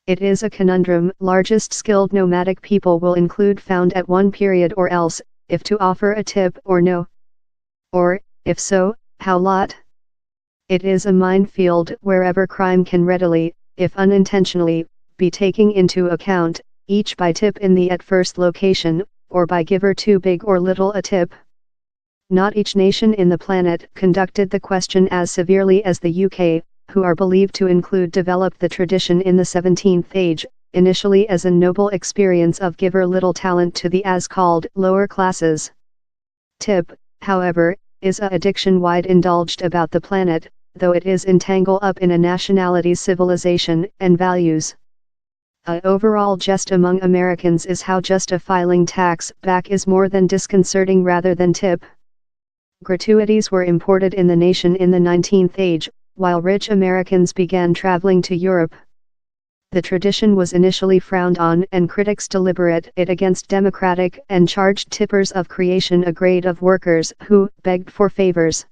It is a conundrum. Largest skilled nomadic people will include found at one period or else, if to offer a tip or no. Or, if so, how lot? It is a minefield wherever crime can readily, if unintentionally, be taken into account, each by tip in the at first location, or by giver too big or little a tip. Not each nation in the planet conducted the question as severely as the UK, who are believed to include developed the tradition in the 17th age, initially as a noble experience of giver little talent to the as-called lower classes. Tip, however, is a addiction wide indulged about the planet, though it is entangled up in a nationality's civilization and values. A overall jest among Americans is how just a filing tax back is more than disconcerting rather than tip. Gratuities were imported in the nation in the 19th age, while rich Americans began traveling to Europe. The tradition was initially frowned on and critics deliberate it against democratic and charged tippers of creation a grade of workers who begged for favors.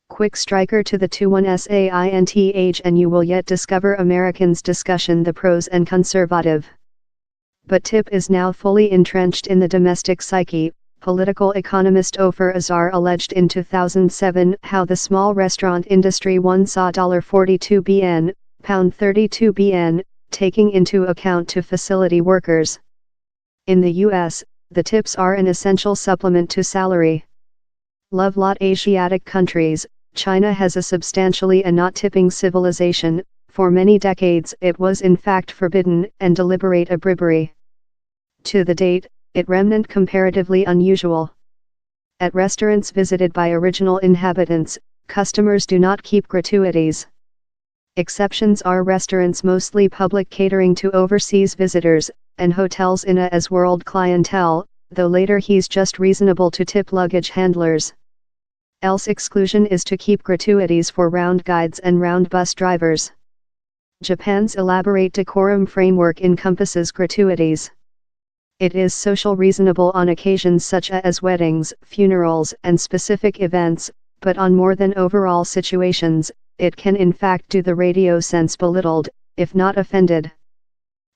Quick striker to the 21SAINTH and you will yet discover Americans discussion the pros and conservative. But tip is now fully entrenched in the domestic psyche. Political economist Ofer Azar alleged in 2007 how the small restaurant industry once saw $42 bn, £32 bn, taking into account to facility workers. In the US, the tips are an essential supplement to salary. Love lot Asiatic countries, China has a substantially a not tipping civilization. For many decades it was in fact forbidden and deliberate a bribery. To the date, it remnant comparatively unusual. At restaurants visited by original inhabitants, customers do not keep gratuities. Exceptions are restaurants mostly public catering to overseas visitors, and hotels in a as world clientele, though later he's just reasonable to tip luggage handlers. Else exclusion is to keep gratuities for round guides and round bus drivers. Japan's elaborate decorum framework encompasses gratuities. It is social reasonable on occasions such as weddings, funerals, and specific events, but on more than overall situations, it can in fact do the radio sense belittled, if not offended.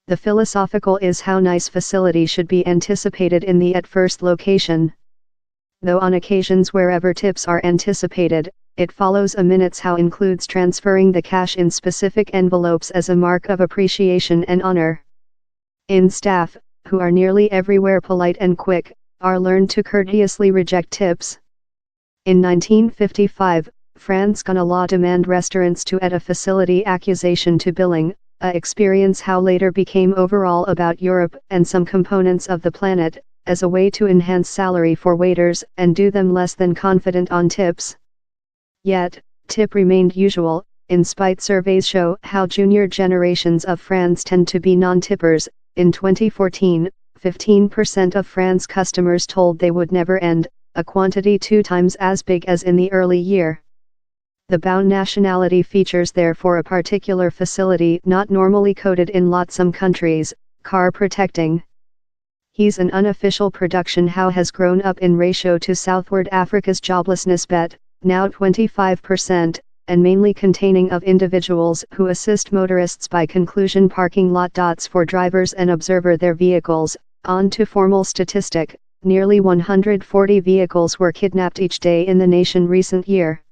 The philosophical is how nice facility should be anticipated in the at first location. Though on occasions wherever tips are anticipated, it follows a minutes how includes transferring the cash in specific envelopes as a mark of appreciation and honor. In staff, who are nearly everywhere polite and quick, are learned to courteously reject tips. In 1955, France gonna law demand restaurants to add a facility accusation to billing, a experience how later became overall about Europe and some components of the planet, as a way to enhance salary for waiters and do them less than confident on tips. Yet, tip remained usual, in spite surveys show how junior generations of France tend to be non-tippers. In 2014, 15% of France customers told they would never end, a quantity 2 times as big as in the early year. The bound nationality features therefore a particular facility not normally coded in some countries, car protecting. He's an unofficial production how has grown up in ratio to Southward Africa's joblessness bet, now 25%, and mainly containing of individuals who assist motorists by conclusion parking lot dots for drivers and observer their vehicles. On to formal statistic, nearly 140 vehicles were kidnapped each day in the nation recent year.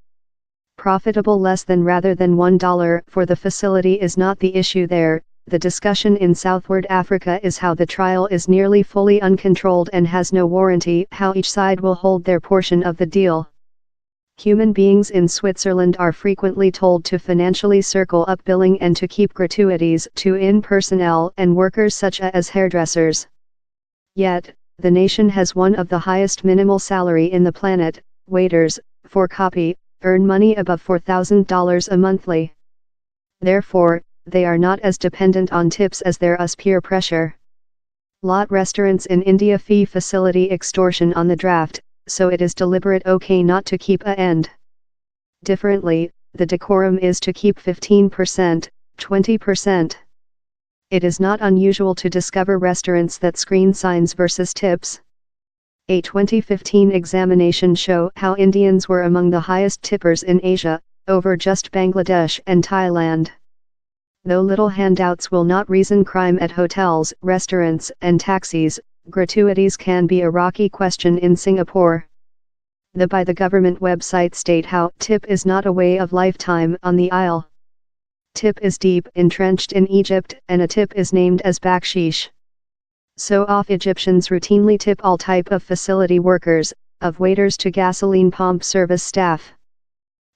Profitable less than rather than $1 for the facility is not the issue there. The discussion in Southward Africa is how the trial is nearly fully uncontrolled and has no warranty how each side will hold their portion of the deal. Human beings in Switzerland are frequently told to financially circle up billing and to keep gratuities to in-personnel and workers such as hairdressers. Yet, the nation has one of the highest minimal salary in the planet. Waiters, for copy, earn money above $4,000 a monthly. Therefore, they are not as dependent on tips as their us peer pressure. Lot restaurants in India fee facility extortion on the draft, so it is deliberate okay not to keep a end. Differently, the decorum is to keep 15%, 20%. It is not unusual to discover restaurants that screen signs versus tips. A 2015 examination show how Indians were among the highest tippers in Asia, over just Bangladesh and Thailand. Though little handouts will not reason crime at hotels, restaurants, and taxis, gratuities can be a rocky question in Singapore. By the government website state how tip is not a way of lifetime on the isle. Tip is deep entrenched in Egypt, and a tip is named as bakshish. So off Egyptians routinely tip all type of facility workers, of waiters to gasoline pump service staff.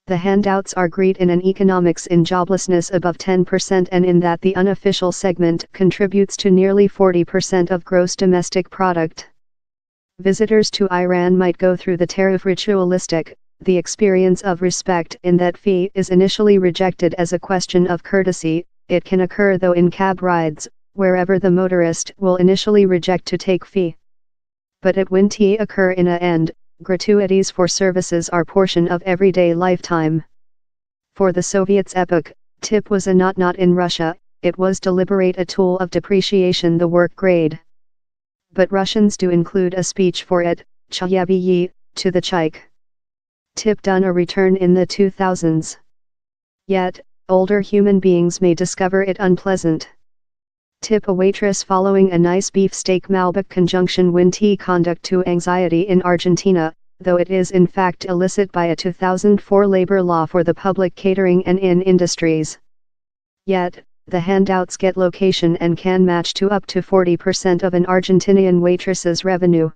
The handouts are great in an economics in joblessness above 10% and in that the unofficial segment contributes to nearly 40% of gross domestic product. Visitors to Iran might go through the tariff ritualistic, the experience of respect in that fee is initially rejected as a question of courtesy. It can occur though in cab rides, wherever the motorist will initially reject to take fee. But it won't occur in a end. Gratuities for services are portion of everyday lifetime. For the Soviets' epoch, tip was a not in Russia, it was deliberate a tool of depreciation the work grade. But Russians do include a speech for it, chayebi to the chaik. Tip done a return in the 2000s. Yet, older human beings may discover it unpleasant. Tip a waitress following a nice beefsteak Malbec conjunction win conduct to anxiety in Argentina, though it is in fact illicit by a 2004 labor law for the public catering and inn industries. Yet, the handouts get location and can match to up to 40% of an Argentinian waitress's revenue.